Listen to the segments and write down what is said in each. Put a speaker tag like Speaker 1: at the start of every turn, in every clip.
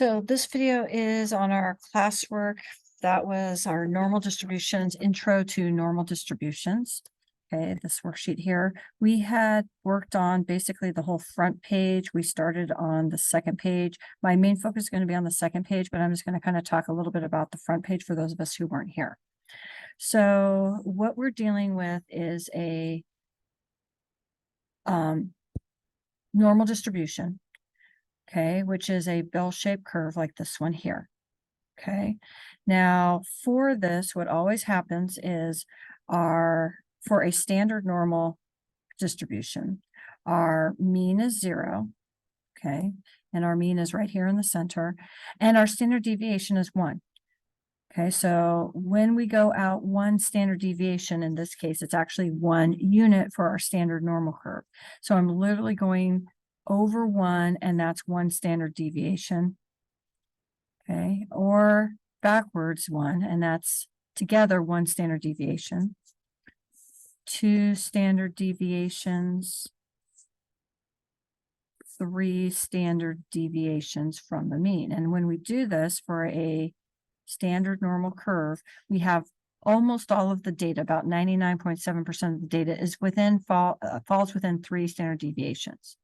Speaker 1: So this video is on our classwork. That was our normal distributions, intro to normal distributions. Okay, this worksheet here. We had worked on basically the whole front page. We started on the second page. My main focus is going to be on the second page, but I'm just going to kind of talk a little bit about the front page for those of us who weren't here. So what we're dealing with is a normal distribution, okay, which is a bell-shaped curve like this one here. Okay, now for this, what always happens is for a standard normal distribution, our mean is 0, okay, and our mean is right here in the center, and our standard deviation is 1. Okay, so when we go out one standard deviation, in this case, it's actually 1 unit for our standard normal curve. So I'm literally going over 1, and that's 1 standard deviation. Okay, or backwards 1, and that's together 1 standard deviation, 2 standard deviations, 3 standard deviations from the mean. And when we do this for a standard normal curve, we have almost all of the data, about 99.7% of the data is falls within 3 standard deviations.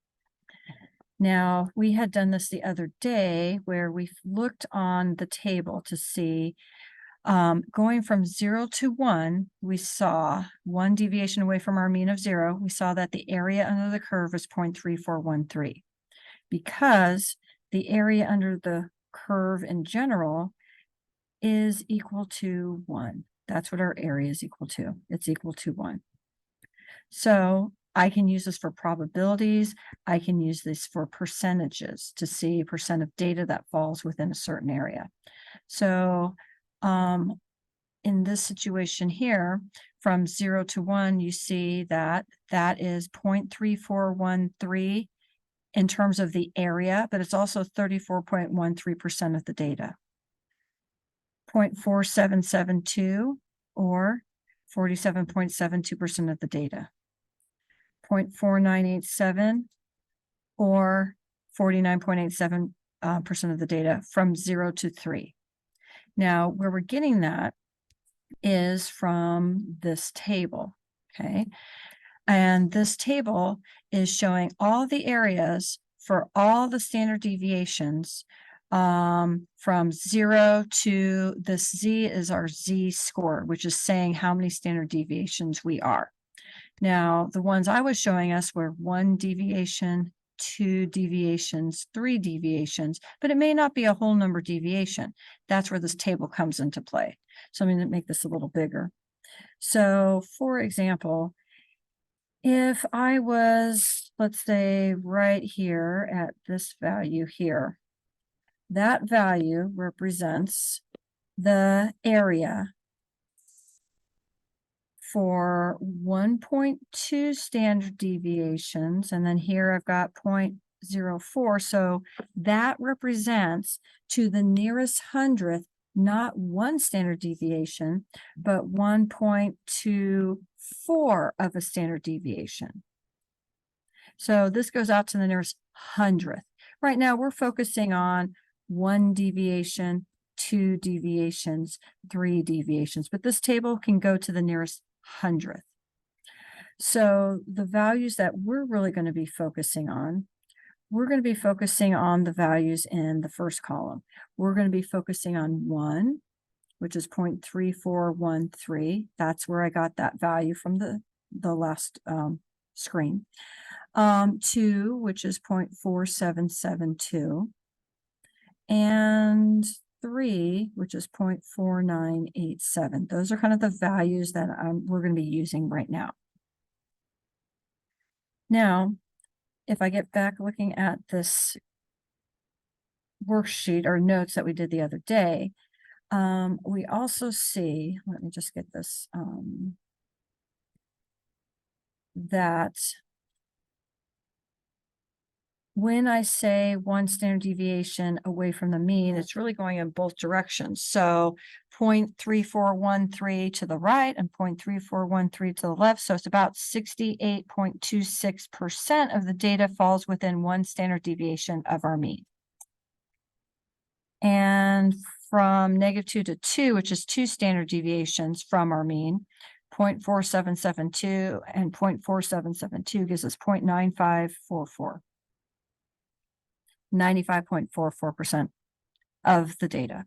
Speaker 1: Now, we had done this the other day where we looked on the table to see, going from 0 to 1, we saw 1 deviation away from our mean of 0. We saw that the area under the curve is 0.3413. Because the area under the curve in general is equal to 1. That's what our area is equal to. It's equal to 1. So I can use this for probabilities. I can use this for percentages to see percent of data that falls within a certain area. So in this situation here, from 0 to 1, you see that that is 0.3413 in terms of the area, but it's also 34.13% of the data. 0.4772 or 47.72% of the data. 0.4987 or 49.87% of the data from 0 to 3. Now, where we're getting that is from this table, okay? And this table is showing all the areas for all the standard deviations from 0 to this Z is our Z score, which is saying how many standard deviations we are. Now, the ones I was showing us were 1 deviation, 2 deviations, 3 deviations, but it may not be a whole number deviation. That's where this table comes into play. So I'm going to make this a little bigger. So, for example, if I was, let's say, right here at this value here, that value represents the area for 1.2 standard deviations, and then here I've got 0.04. So that represents to the nearest hundredth, not 1 standard deviation, but 1.24 of a standard deviation. So this goes out to the nearest hundredth. Right now we're focusing on 1 deviation, 2 deviations, 3 deviations, but this table can go to the nearest hundredth. So the values that we're really going to be focusing on, we're going to be focusing on the values in the first column. We're going to be focusing on 1, which is 0.3413. That's where I got that value from the last screen. 2, which is 0.4772. And 3, which is 0.4987. Those are kind of the values that we're going to be using right now. Now, if I get back looking at this worksheet or notes that we did the other day, we also see, let me just get this, that when I say 1 standard deviation away from the mean, it's really going in both directions. So 0.3413 to the right and 0.3413 to the left. So it's about 68.26% of the data falls within 1 standard deviation of our mean. And from -2 to 2, which is 2 standard deviations from our mean, 0.4772 and 0.4772 gives us 0.9544. 95.44% of the data.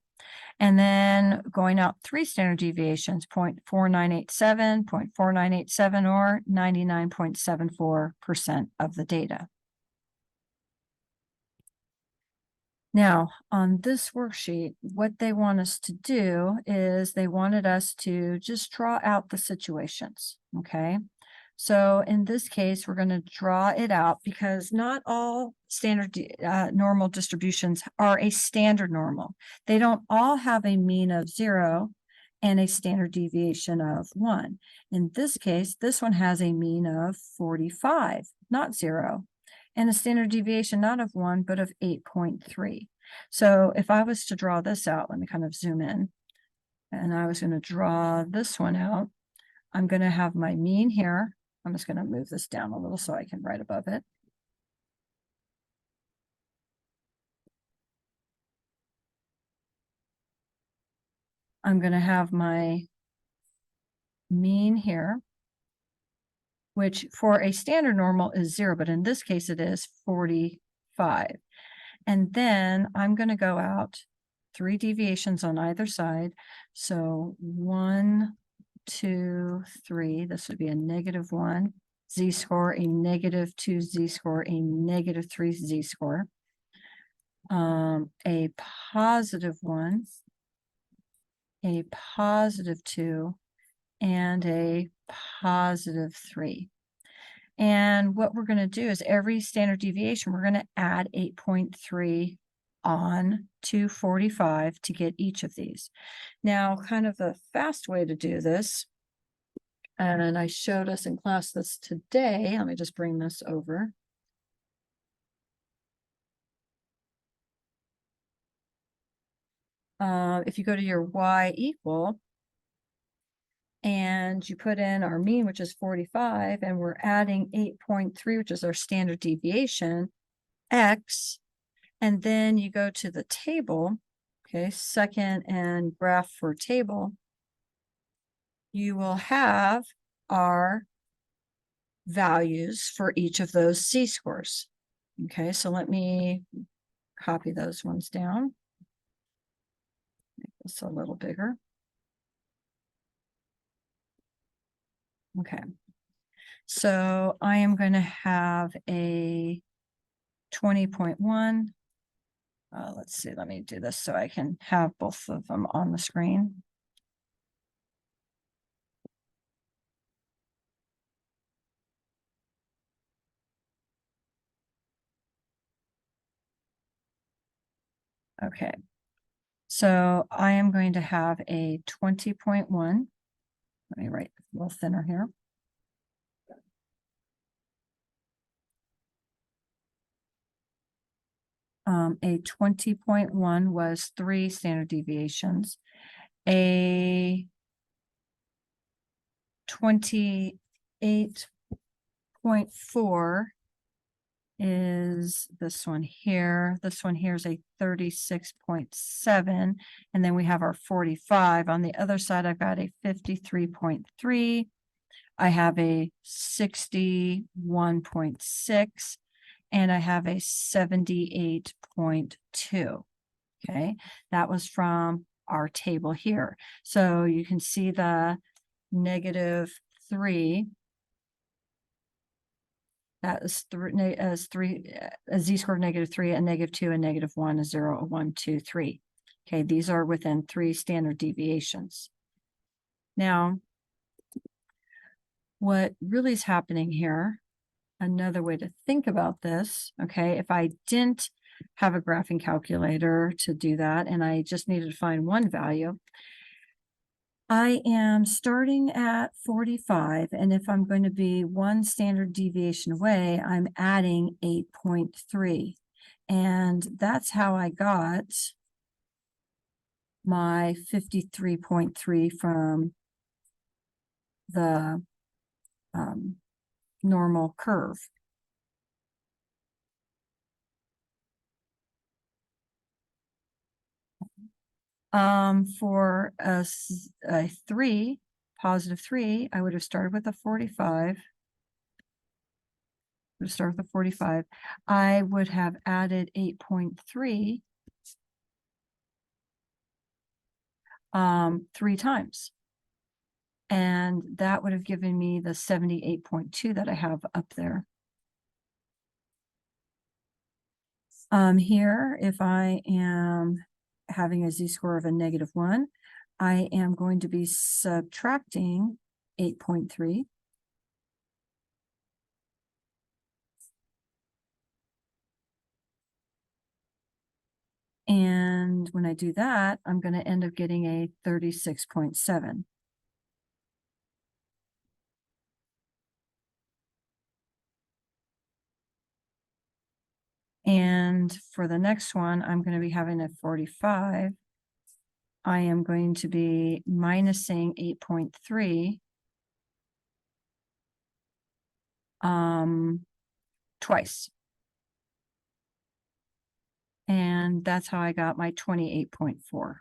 Speaker 1: And then going out 3 standard deviations, 0.4987, 0.4987, or 99.74% of the data. Now, on this worksheet, what they want us to do is they wanted us to just draw out the situations, okay? So in this case, we're going to draw it out because not all standard normal distributions are a standard normal. They don't all have a mean of 0 and a standard deviation of 1. In this case, this one has a mean of 45, not 0, and a standard deviation not of 1, but of 8.3. So if I was to draw this out, let me kind of zoom in, and I was going to draw this one out, I'm going to have my mean here. I'm just going to move this down a little so I can write above it. I'm going to have my mean here, which for a standard normal is 0, but in this case it is 45. And then I'm going to go out 3 deviations on either side. So 1, 2, 3, this would be a -1 z-score, a -2 z-score, a -3 z-score, a +1, a +2, and a +3. And what we're going to do is every standard deviation, we're going to add 8.3 on to 45 to get each of these. Now, kind of the fast way to do this, and I showed us in class this today. Let me just bring this over. If you go to your y equal, and you put in our mean, which is 45, and we're adding 8.3, which is our standard deviation, x, and then you go to the table, okay, second and graph for table, you will have our values for each of those z-scores. Okay, so let me copy those ones down. Make this a little bigger. Okay, so I am going to have a 20.1. Let's see, let me do this so I can have both of them on the screen. Okay, so I am going to have a 20.1. Let me write a little thinner here. A 20.1 was 3 standard deviations. A 28.4 is this one here. This one here is a 36.7. And then we have our 45. On the other side, I've got a 53.3. I have a 61.6. And I have a 78.2. Okay, that was from our table here. So you can see the -3. That is a z-score of -3, a -2, a -1, a 0, a 1, 2, 3. Okay, these are within 3 standard deviations. Now, what really is happening here, another way to think about this, okay, if I didn't have a graphing calculator to do that and I just needed to find one value, I am starting at 45, and if I'm going to be 1 standard deviation away, I'm adding 8.3. And that's how I got my 53.3 from the normal curve. For a 3, positive 3, I would have started with a 45. Would start with a 45. I would have added 8.3 3 times. And that would have given me the 78.2 that I have up there. Here, if I am having a z-score of a -1, I am going to be subtracting 8.3. And when I do that, I'm going to end up getting a 36.7. And for the next one, I'm going to be having a 45. I am going to be minusing 8.3 twice. And that's how I got my 28.4.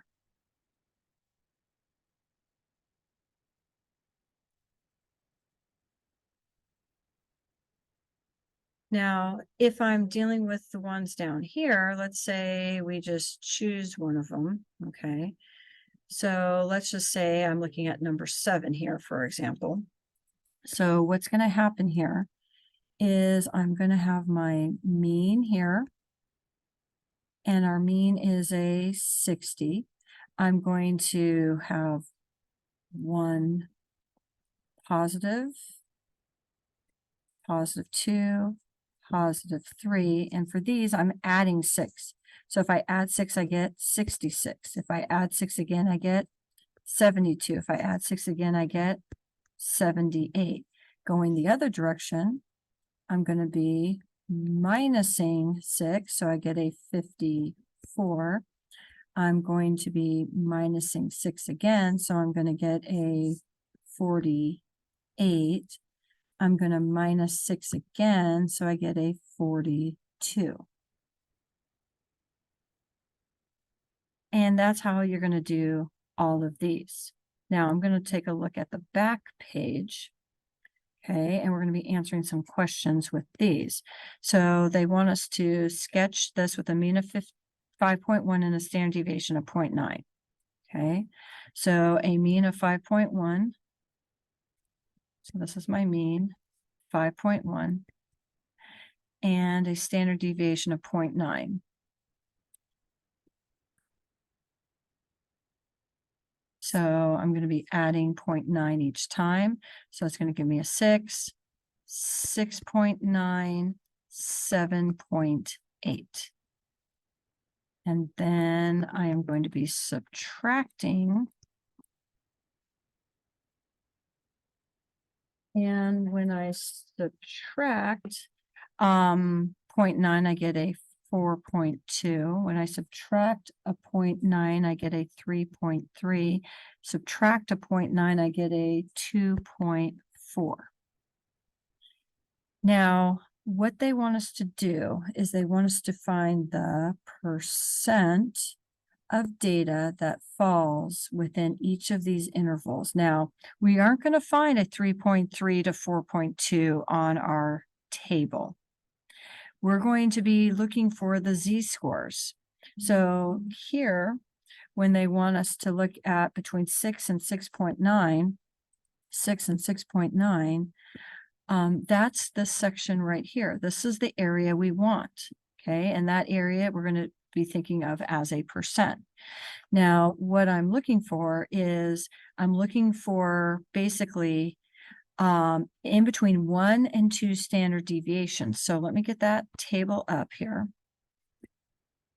Speaker 1: Now, if I'm dealing with the ones down here, let's say we just choose one of them, okay? So let's just say I'm looking at number 7 here, for example. So what's going to happen here is I'm going to have my mean here, and our mean is a 60. I'm going to have 1 positive, positive 2, positive 3, and for these, I'm adding 6. So if I add 6, I get 66. If I add 6 again, I get 72. If I add 6 again, I get 78. Going the other direction, I'm going to be minusing 6, so I get a 54. I'm going to be minusing 6 again, so I'm going to get a 48. I'm going to minus 6 again, so I get a 42. And that's how you're going to do all of these. Now I'm going to take a look at the back page. Okay, and we're going to be answering some questions with these. So they want us to sketch this with a mean of 5.1 and a standard deviation of 0.9. Okay, so a mean of 5.1. So this is my mean, 5.1, and a standard deviation of 0.9. So I'm going to be adding 0.9 each time. So it's going to give me a 6, 6.9, 7.8. And then I am going to be subtracting. And when I subtract 0.9, I get a 4.2. When I subtract a 0.9, I get a 3.3. Subtract a 0.9, I get a 2.4. Now, what they want us to do is they want us to find the percent of data that falls within each of these intervals. Now, we aren't going to find a 3.3 to 4.2 on our table. We're going to be looking for the z-scores. So here, when they want us to look at between 6 and 6.9, 6 and 6.9, that's this section right here. This is the area we want, okay? And that area we're going to be thinking of as a percent. Now, what I'm looking for is I'm looking for basically in between 1 and 2 standard deviations. So let me get that table up here.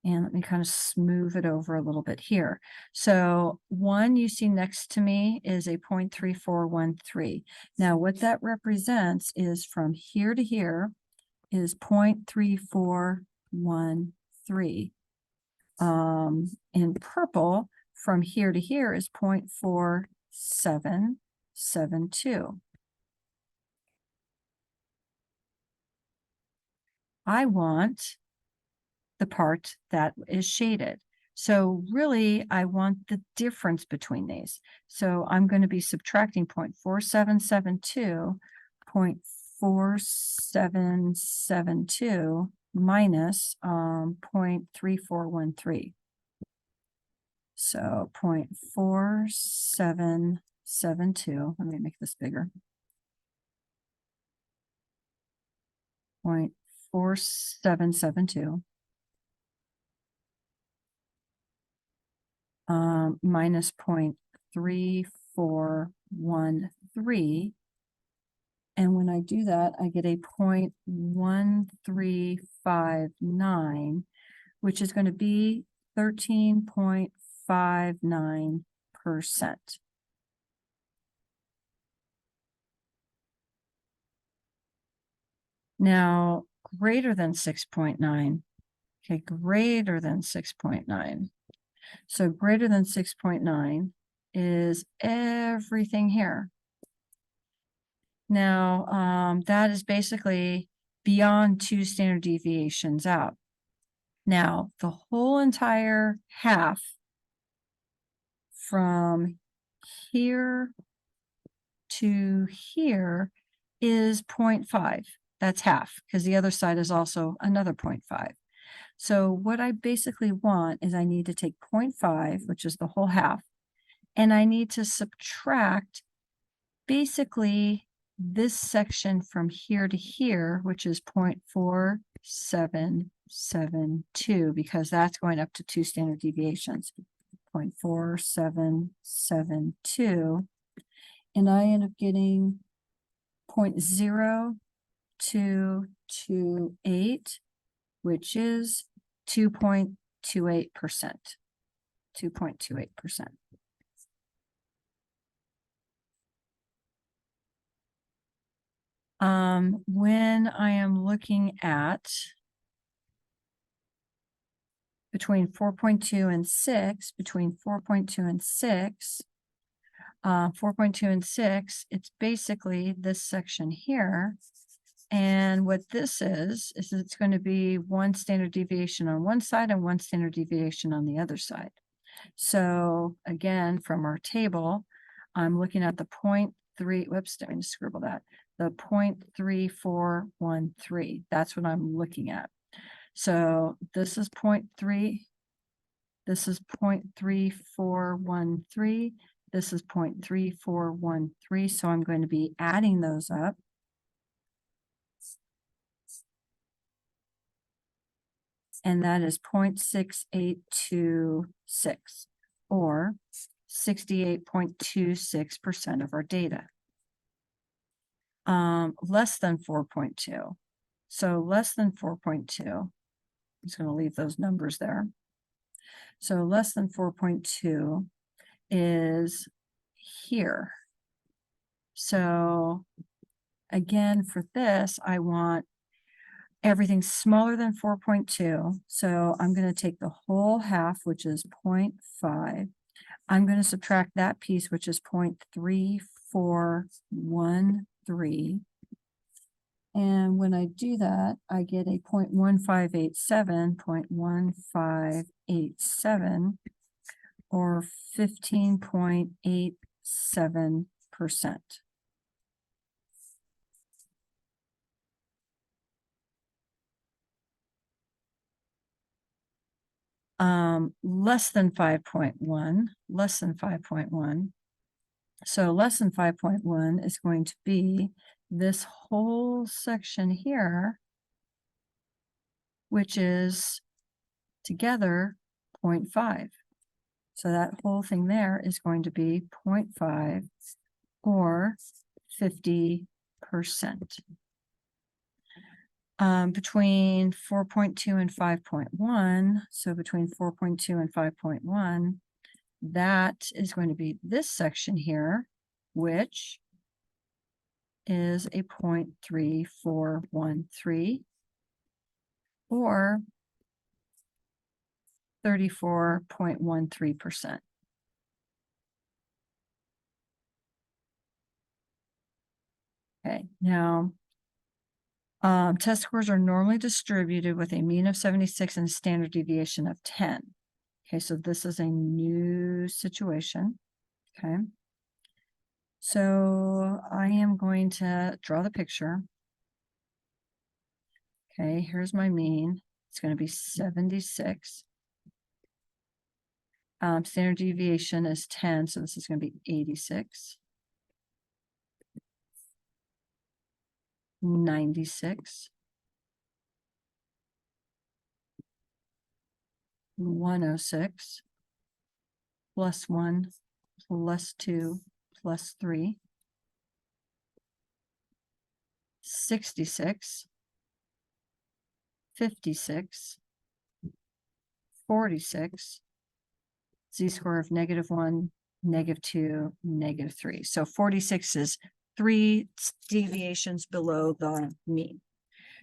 Speaker 1: And let me kind of smooth it over a little bit here. So 1 you see next to me is a 0.3413. Now what that represents is from here to here is 0.3413. In purple, from here to here is 0.4772. I want the part that is shaded. So really, I want the difference between these. So I'm going to be subtracting 0.4772, 0.4772 minus 0.3413. So 0.4772, let me make this bigger. 0.4772 minus 0.3413. And when I do that, I get a 0.1359, which is going to be 13.59%. Now, greater than 6.9. Okay, greater than 6.9. So greater than 6.9 is everything here. Now, that is basically beyond 2 standard deviations out. Now, the whole entire half from here to here is 0.5. That's half, because the other side is also another 0.5. So what I basically want is I need to take 0.5, which is the whole half, and I need to subtract basically this section from here to here, which is 0.4772, because that's going up to 2 standard deviations. 0.4772, and I end up getting 0.0228, which is 2.28%. 2.28%. When I am looking at between 4.2 and 6, between 4.2 and 6, 4.2 and 6, it's basically this section here. And what this is it's going to be 1 standard deviation on one side and 1 standard deviation on the other side. So again, from our table, I'm looking at the 0.3, whoops, let me just scribble that, the 0.3413. That's what I'm looking at. So this is 0.3, this is 0.3413, this is 0.3413. So I'm going to be adding those up. And that is 0.6826, or 68.26% of our data. Less than 4.2. So less than 4.2, I'm just going to leave those numbers there. So less than 4.2 is here. So again, for this, I want everything smaller than 4.2. So I'm going to take the whole half, which is 0.5. I'm going to subtract that piece, which is 0.3413. And when I do that, I get a 0.1587, 0.1587, or 15.87%. Less than 5.1, less than 5.1. So less than 5.1 is going to be this whole section here, which is together 0.5. So that whole thing there is going to be 0.5, or 50%. Between 4.2 and 5.1, so between 4.2 and 5.1, that is going to be this section here, which is a 0.3413, or 34.13%. Okay, now test scores are normally distributed with a mean of 76 and a standard deviation of 10. Okay, so this is a new situation. Okay. So I am going to draw the picture. Okay, here's my mean. It's going to be 76. Standard deviation is 10, so this is going to be 86. 96. 106. Plus 1, plus 2, plus 3. 66. 56. 46. Z-score of -1, -2, -3. So 46 is 3 deviations below the mean.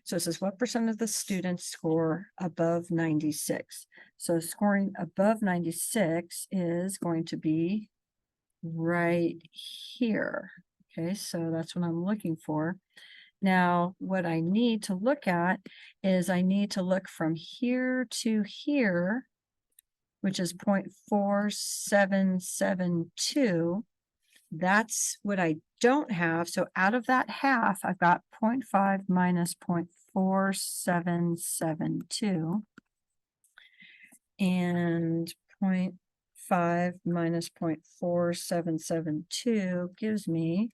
Speaker 1: So it says, what percent of the students score above 96? So scoring above 96 is going to be right here. Okay, so that's what I'm looking for. Now, what I need to look at is I need to look from here to here, which is 0.4772. That's what I don't have. So out of that half, I've got 0.5 minus 0.4772. And 0.5 minus 0.4772 gives me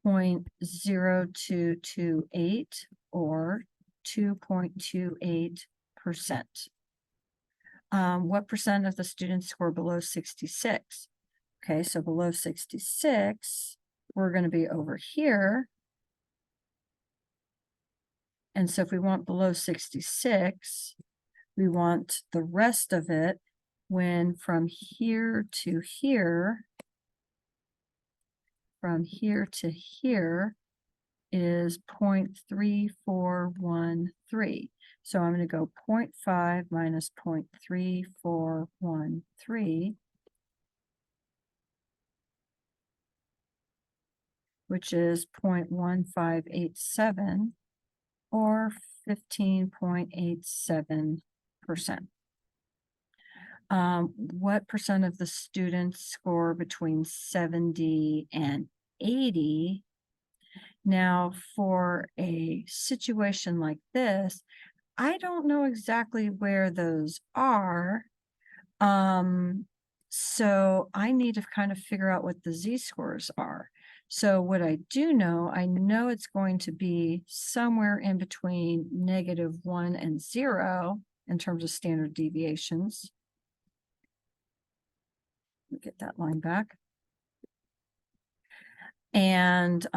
Speaker 1: 0.0228 or 2.28%. What percent of the students score below 66? Okay, so below 66, we're going to be over here. And so if we want below 66, we want the rest of it when from here to here, from here to here is 0.3413. So I'm going to go 0.5 minus 0.3413, which is 0.1587 or 15.87%. What percent of the students score between 70 and 80? Now, for a situation like this, I don't know exactly where those are. So I need to kind of figure out what the z-scores are. So what I know it's going to be somewhere in between -1 and 0 in terms of standard deviations. Let me get that line back. And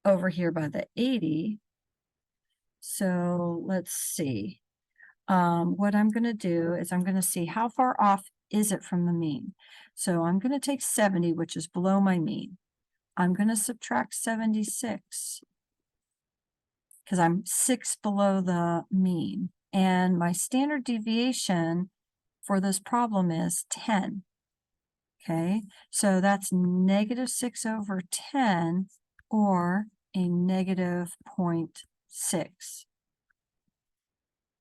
Speaker 1: over here by the 80. So let's see. What I'm going to do is I'm going to see how far off is it from the mean. So I'm going to take 70, which is below my mean. I'm going to subtract 76 because I'm 6 below the mean. And my standard deviation for this problem is 10. Okay, so that's -6 over 10 or a -0.6.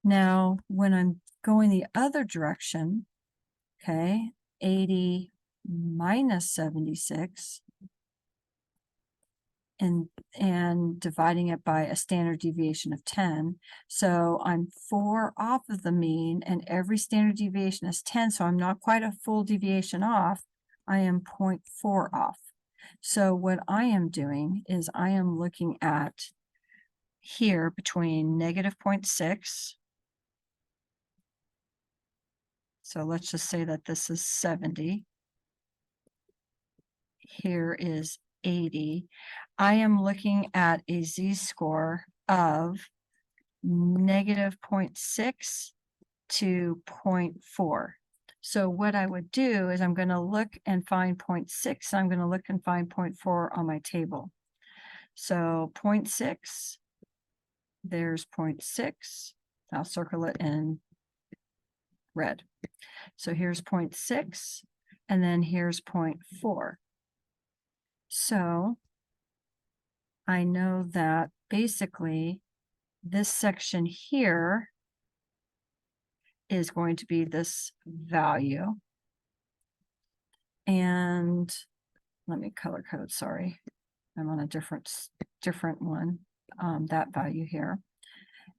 Speaker 1: Now, when I'm going the other direction, okay, 80 minus 76, and dividing it by a standard deviation of 10. So I'm 4 off of the mean, and every standard deviation is 10, so I'm not quite a full deviation off. I am 0.4 off. So what I am doing is I am looking at here between -0.6. So let's just say that this is 70. Here is 80. I am looking at a z-score of -0.6 to 0.4. So what I would do is I'm going to look and find 0.6. I'm going to look and find 0.4 on my table. So 0.6, there's 0.6. I'll circle it in red. So here's 0.6, and then here's 0.4. So I know that basically this section here is going to be this value. And let me color code, sorry. I'm on a different one, that value here.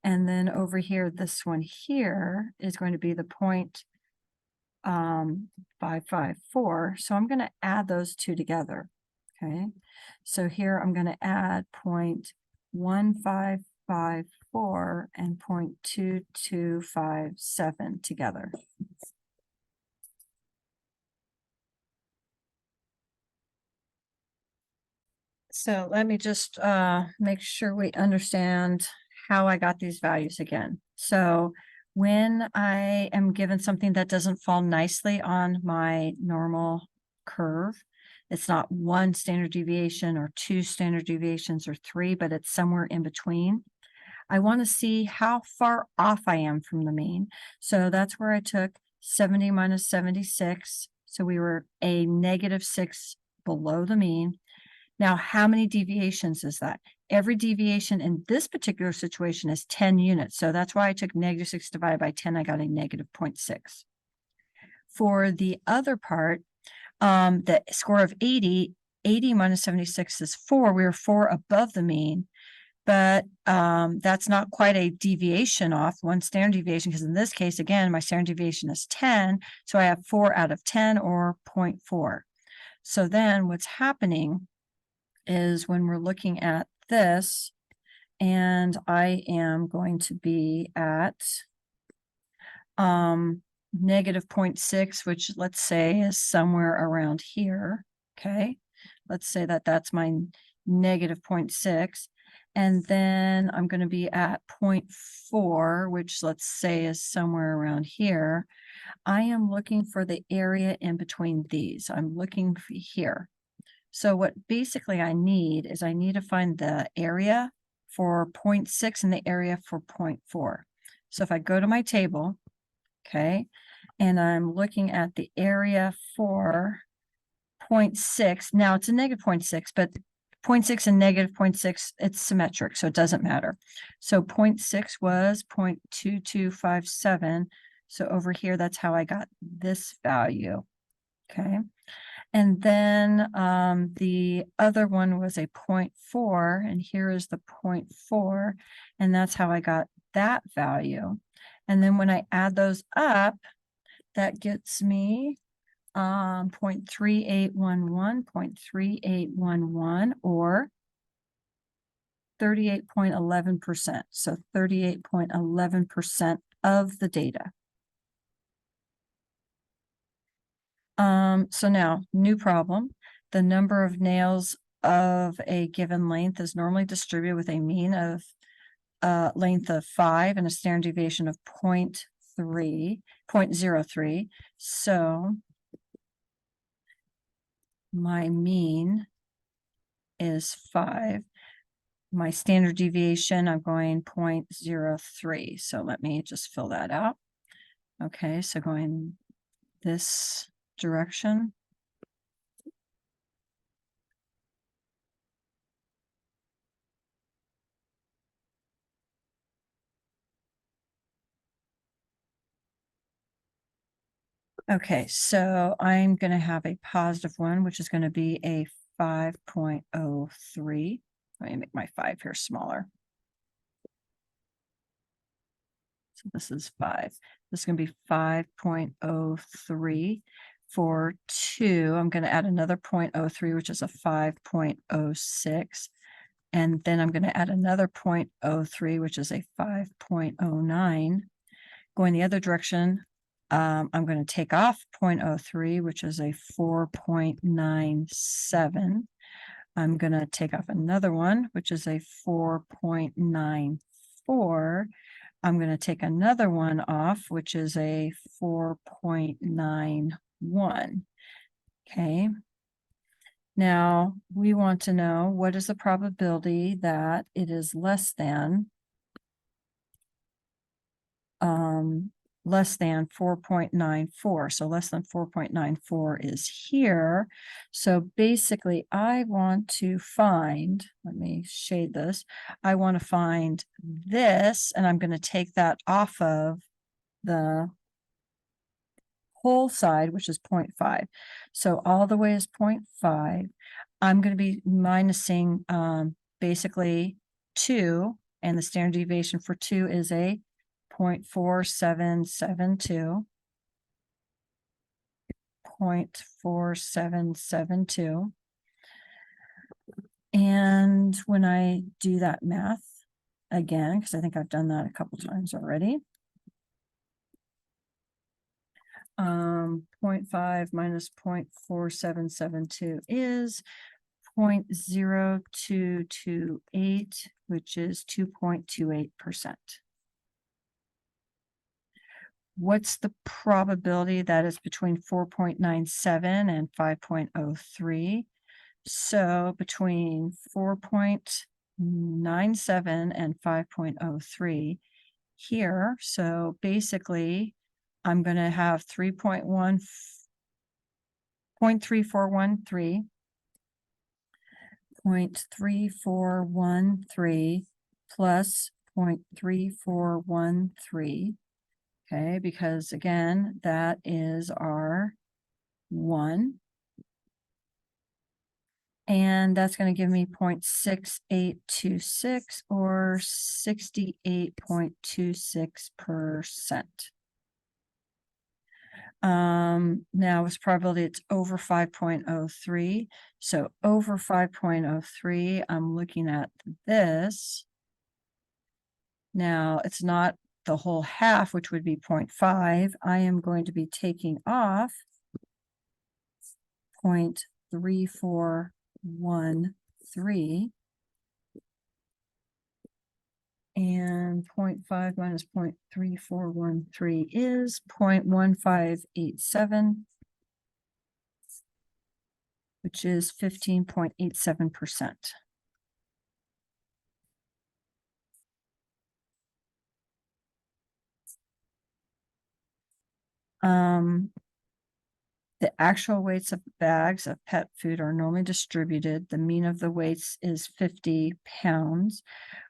Speaker 1: And then over here, this one here is going to be the 0.554. So I'm going to add those two together. Okay. So here I'm going to add 0.1554 and 0.2257 together. So let me just make sure we understand how I got these values again. So when I am given something that doesn't fall nicely on my normal curve, it's not one standard deviation or two standard deviations or three, but it's somewhere in between. I want to see how far off I am from the mean. So that's where I took 70 minus 76. So we were a -6 below the mean. Now, how many deviations is that? Every deviation in this particular situation is 10 units. So that's why I took -6 divided by 10. I got a -0.6. For the other part, the score of 80 minus 76 is 4. We were 4 above the mean. But that's not quite a deviation off, one standard deviation, because in this case, again, my standard deviation is 10. So I have 4 out of 10 or 0.4. So then what's happening is when we're looking at this, and I am going to be at -0.6, which let's say is somewhere around here. Okay, let's say that that's my -0.6. And then I'm going to be at 0.4, which let's say is somewhere around here. I am looking for the area in between these. I'm looking for here. So what basically I need is I need to find the area for 0.6 and the area for 0.4. So if I go to my table, okay, and I'm looking at the area for 0.6, now it's a -0.6, but 0.6 and -0.6, it's symmetric, so it doesn't matter. So 0.6 was 0.2257. So over here, that's how I got this value. Okay. And then the other one was a 0.4, and here is the 0.4, and that's how I got that value. And then when I add those up, that gets me 0.3811, or 38.11%. So 38.11% of the data. So now, new problem. The number of nails of a given length is normally distributed with a mean of length of 5 and a standard deviation of 0.03. So my mean is 5. My standard deviation, I'm going 0.03. So let me just fill that out. Okay, so going this direction. Okay, so I'm going to have a +1, which is going to be a 5.03. Let me make my 5 here smaller. So this is 5. This is going to be 5.03. For 2, I'm going to add another 0.03, which is a 5.06. And then I'm going to add another 0.03, which is a 5.09. Going the other direction, I'm going to take off 0.03, which is a 4.97. I'm going to take off another one, which is a 4.94. I'm going to take another one off, which is a 4.91. Okay. Now we want to know what is the probability that it is less than less than 4.94. So less than 4.94 is here. So basically I want to find, let me shade this. I want to find this, and I'm going to take that off of the whole side, which is 0.5. So all the way is 0.5. I'm going to be minusing basically 2, and the standard deviation for 2 is a 0.4772. 0.4772. And when I do that math again, because I think I've done that a couple times already, 0.5 minus 0.4772 is 0.0228, which is 2.28%. What's the probability that is between 4.97 and 5.03? So between 4.97 and 5.03 here. So basically, I'm going to have 0.3413 plus 0.3413. Okay, because again, that is our 1. And that's going to give me 0.6826 or 68.26%. Now with probability it's over 5.03. So over 5.03, I'm looking at this. Now it's not the whole half, which would be 0.5. I am going to be taking off 0.3413, and 0.5 minus 0.3413 is 0.1587, which is 15.87%. The actual weights of bags of pet food are normally distributed. The mean of the weights is 50 pounds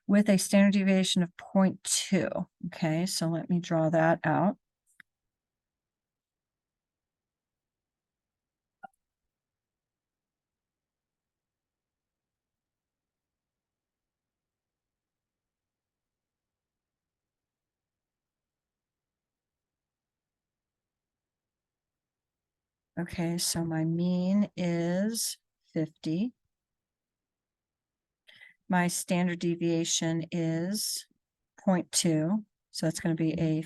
Speaker 1: with a standard deviation of 0.2. Okay, so let me draw that out. Okay, so my mean is 50. My standard deviation is 0.2. So it's going to be a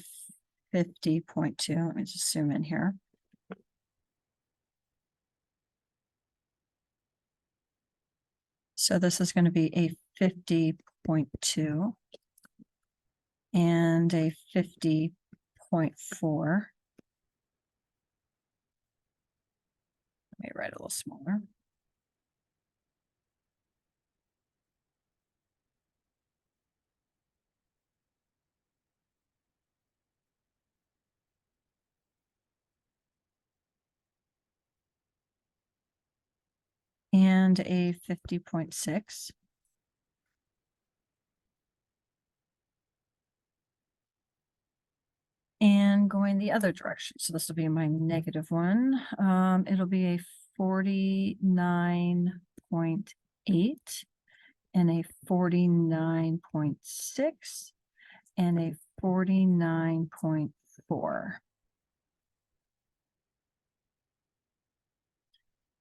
Speaker 1: 50.2. Let me just zoom in here. So this is going to be a 50.2 and a 50.4. Let me write a little smaller. And a 50.6. And going the other direction. So this will be my -1. It'll be a 49.8 and a 49.6 and a 49.4.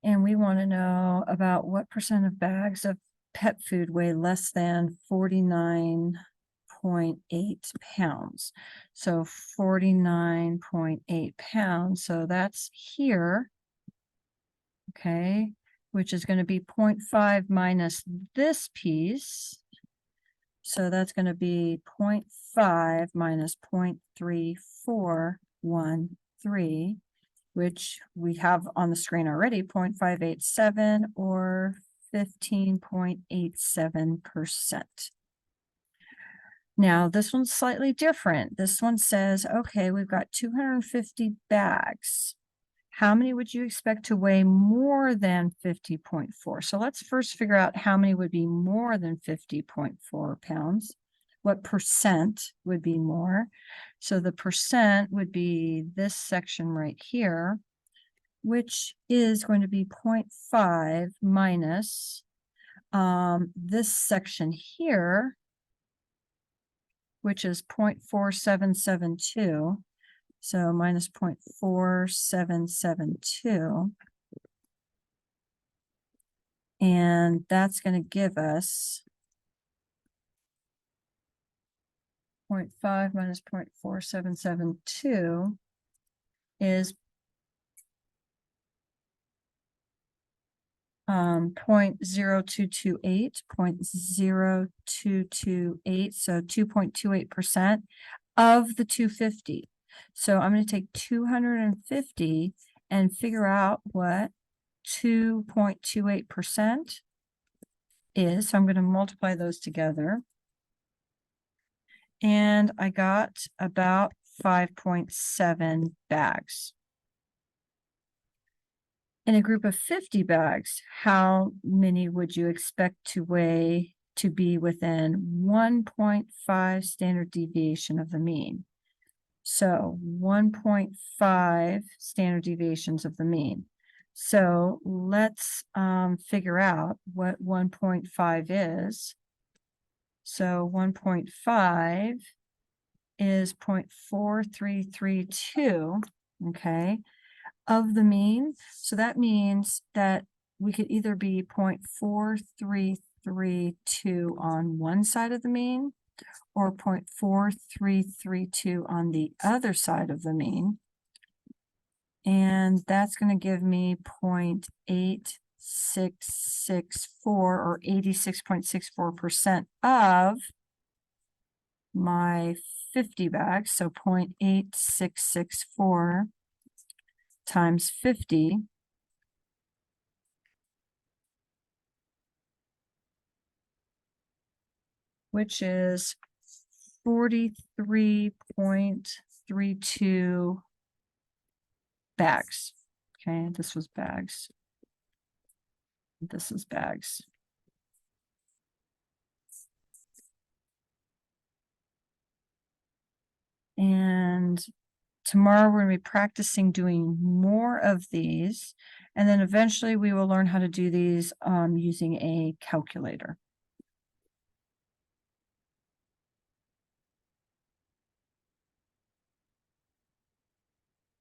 Speaker 1: And we want to know about what percent of bags of pet food weigh less than 49.8 pounds. So 49.8 pounds. So that's here. Okay, which is going to be 0.5 minus this piece. So that's going to be 0.5 minus 0.3413, which we have on the screen already, 0.587 or 15.87%. Now, this one's slightly different. This one says, okay, we've got 250 bags. How many would you expect to weigh more than 50.4? So let's first figure out how many would be more than 50.4 pounds. What percent would be more? So the percent would be this section right here, which is going to be 0.5 minus this section here, which is 0.4772. So minus 0.4772. And that's going to give us 0.5 minus 0.4772 is 0.0228, 0.0228, so 2.28% of the 250. So I'm going to take 250 and figure out what 2.28% is. So I'm going to multiply those together. And I got about 5.7 bags. In a group of 50 bags, how many would you expect to weigh to be within 1.5 standard deviation of the mean? So 1.5 standard deviations of the mean. So let's figure out what 1.5 is. So 1.5 is 0.4332, okay, of the mean. So that means that we could either be 0.4332 on one side of the mean or 0.4332 on the other side of the mean. And that's going to give me 0.8664 or 86.64% of my 50 bags. So 0.8664 times 50 which is 43.32 bags. Okay, this was bags. This is bags. And tomorrow we're going to be practicing doing more of these. And then eventually we will learn how to do these using a calculator.